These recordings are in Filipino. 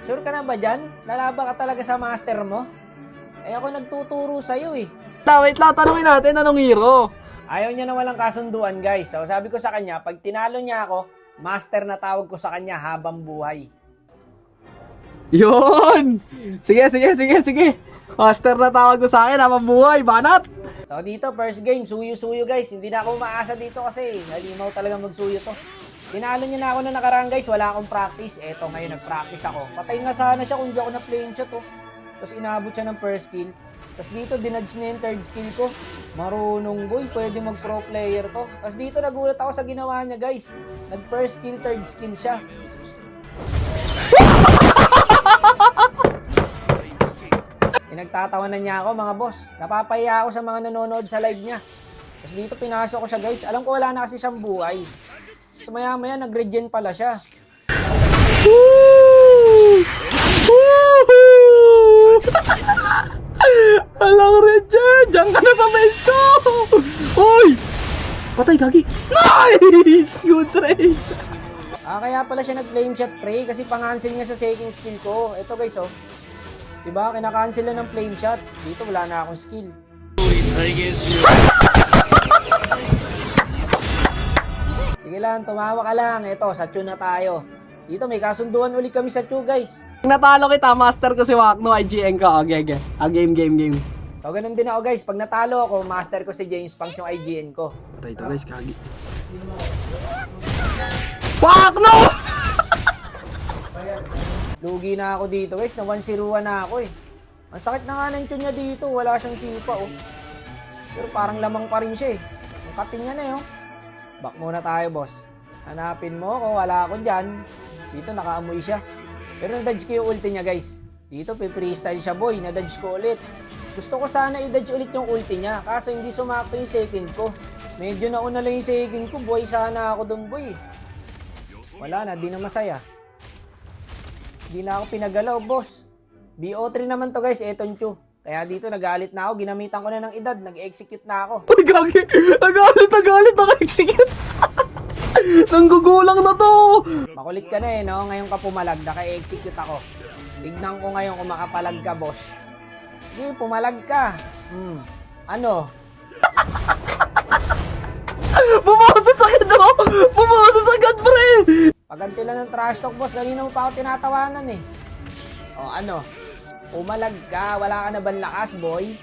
Sure ka na ba dyan? Lalaban ka talaga sa master mo? Eh ako nagtuturo sa'yo eh. Wait lang, tanungin natin anong hero. Ayaw niya na walang kasunduan guys. So sabi ko sa kanya, pag tinalo niya ako, master na tawag ko sa kanya habang buhay. Yun! Sige. Master na tawag ko sa akin, habang buhay, banat! So dito, first game, suyo-suyo guys. Hindi na ako umaasa dito kasi halimaw talaga magsuyo to. Tinalo niya na ako na nakaraan guys, wala akong practice. Eto ngayon, nag-practice ako. Patay nga sana siya kung di ako na-flame shot oh. Tapos inabot siya ng first kill. Tapos dito, dinudge na yung third skill ko. Marunong boy, pwede mag-pro player to. Tapos dito, nagulat ako sa ginawa niya guys. Nag-first skill, third skill siya. Pinagtatawanan niya ako mga boss. Napapahiya ako sa mga nanonood sa live niya. Tapos dito, pinasok ko siya guys. Alam ko wala na kasi siyang buhay. Tapos maya-maya, nag-regen pala siya. Alang Regent! Diyan ka na sa base ko! Uy! Patay, gagi! Nice! Good trade! Kaya pala siya nag-flame shot pre kasi pang-cancel niya sa second skill ko. Ito guys oh. Diba? Kinakancel na ng flame shot. Dito wala na akong skill. Sige lang, tumawa ka lang. Ito, sa Chu na tayo. Dito may kasunduan ulit kami sa Chu guys. Pag natalo kita, master ko si Wakno, IGN ka. Okay. Game. So ganun din ako guys. Pag natalo ako, master ko si James Pangs yung IGN ko. Patay ito guys, kagi. Wakno! Lugi na ako dito guys. Na 1-0 na ako eh. Ang sakit na nga ng Chu niya dito. Wala siyang sipa oh. Pero parang lamang pa rin siya eh. Ang kating niya na yun. Back muna tayo boss. Hanapin mo ako. Wala ako dyan. Dito nakaamoy siya. Pero nadodge ko yung ulti niya guys. Dito freestyle siya boy. Nadodge ko ulit. Gusto ko sana i-dodge ulit yung ulti niya. Kaso hindi sumakto yung second ko. Medyo nauna lang yung second ko. Boy sana ako dun boy. Wala na. Di na masaya. Di na ako pinagalaw boss. BO3 naman to guys. Etong Chu. Kaya dito nagalit na ako. Ginamitan ko na ng edad. Nag-execute na ako. Uy, gagi! Nagalit, naka-execute! Nanggugulang na to! Makulit ka na eh, no? Ngayon ka pumalag, naka-execute ako. Tignan ko ngayon kung makapalag ka, boss. Sige, pumalag ka. Ano? Bumoses agad ako! Bumoses agad, pre! Paganti lang ng trash talk, boss. Kanina mo pa ako tinatawanan eh. O, ano? Pumalag ka. Wala ka na ban lakas, boy?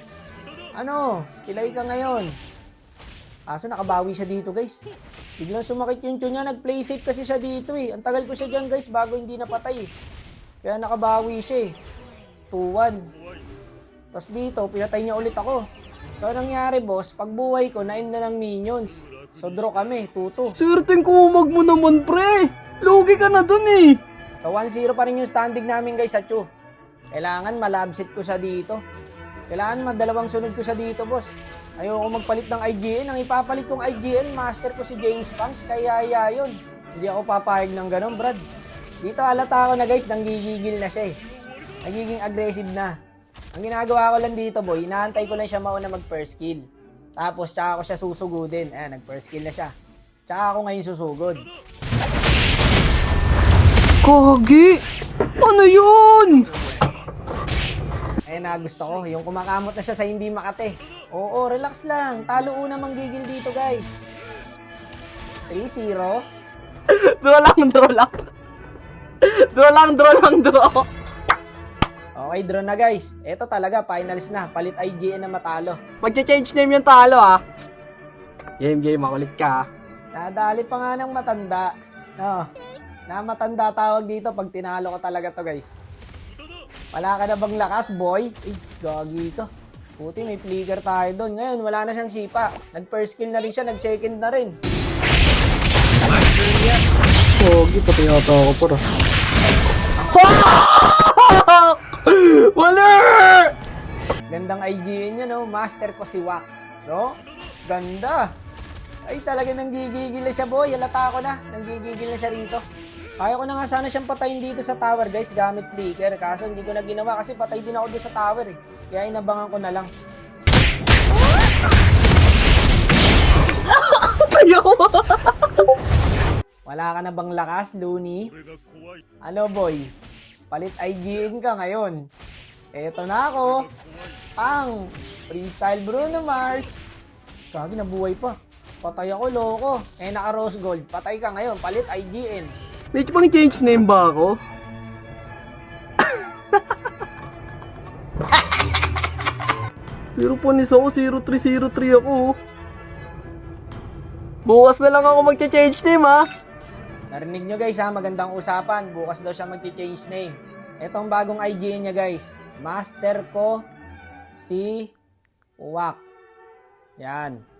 Ano? Kilay ka ngayon. Kaso nakabawi siya dito, guys. Biglang sumakit yung Chu niya. Nag-play safe kasi siya dito eh. Ang tagal ko siya dyan, guys, bago hindi napatay. Kaya nakabawi siya eh. 2-1. Tapos dito, pinatay niya ulit ako. So, anong nangyari, boss? Pagbuhay ko, na-end na ng minions. So, draw kami, 2-2. Swerteng kumag mo naman, pre! Lugi ka na dun eh! So, 1-0 pa rin yung standing namin, guys, sa Chu. Kailangan malabsit ko siya dito. Kailangan madalawang sunod ko siya dito, boss. Ayoko magpalit ng IGN. Ang ipapalit kong IGN, master ko si James Pangs. Kaya yun. Hindi ako papayag ng ganun, Brad. Dito halata ako na guys, nanggigigil na siya eh. Nagiging aggressive na. Ang ginagawa ko lang dito, boy, inaantay ko lang siya mauna mag-first kill. Tapos, tsaka ko siya susugudin. Ayan, nag-first kill na siya. Tsaka ako ngayon susugod. Kagi! Ano yun? Ayan na, gusto ko. Yung kumakamot na siya sa hindi makate. Oo, relax lang. Talo una manggigil dito, guys. 3-0. Draw lang. Draw. Okay, draw na, guys. Eto talaga, finals na. Palit IGN na matalo. Mag-change name yung talo, ah. Game, makulit ka. Nadali pa nga ng matanda. No. Na matanda tawag dito pag tinalo ko talaga to, guys. Wala ka na bang lakas, boy? Eh, gagi ka. Puti, may flicker tayo doon. Ngayon, wala na siyang sipa. Nag-first kill na rin siya, nag-second na rin. Pogi, pati yata ako po. Wala! Gandang IGN niya, no? Master ko si Wak. No? Ganda. Ay, talaga nanggigigil na siya, boy. Halata ko na. Nanggigigil na siya rito. Kaya ko na nga sana siyang patayin dito sa tower, guys, gamit flicker. Kaso hindi ko na ginawa kasi patay din ako doon sa tower, eh. Kaya inabangan ko na lang. Wala ka na bang lakas, Looney? Ano, boy? palit IGN ka ngayon. Eto na ako, ang Freestyle Bruno Mars. Gagi, nabuhay pa. Patay ako, loko. Naka Rose Gold, patay ka ngayon, palit IGN. Medyo pang change name ba ako? Pero panis ako, 0303 ako. Bukas na lang ako magcha-change name ha. Narinig nyo guys ha, magandang usapan. Bukas daw siya magti-change name. Etong bagong IGN niya guys. Master ko si Wak. Yan.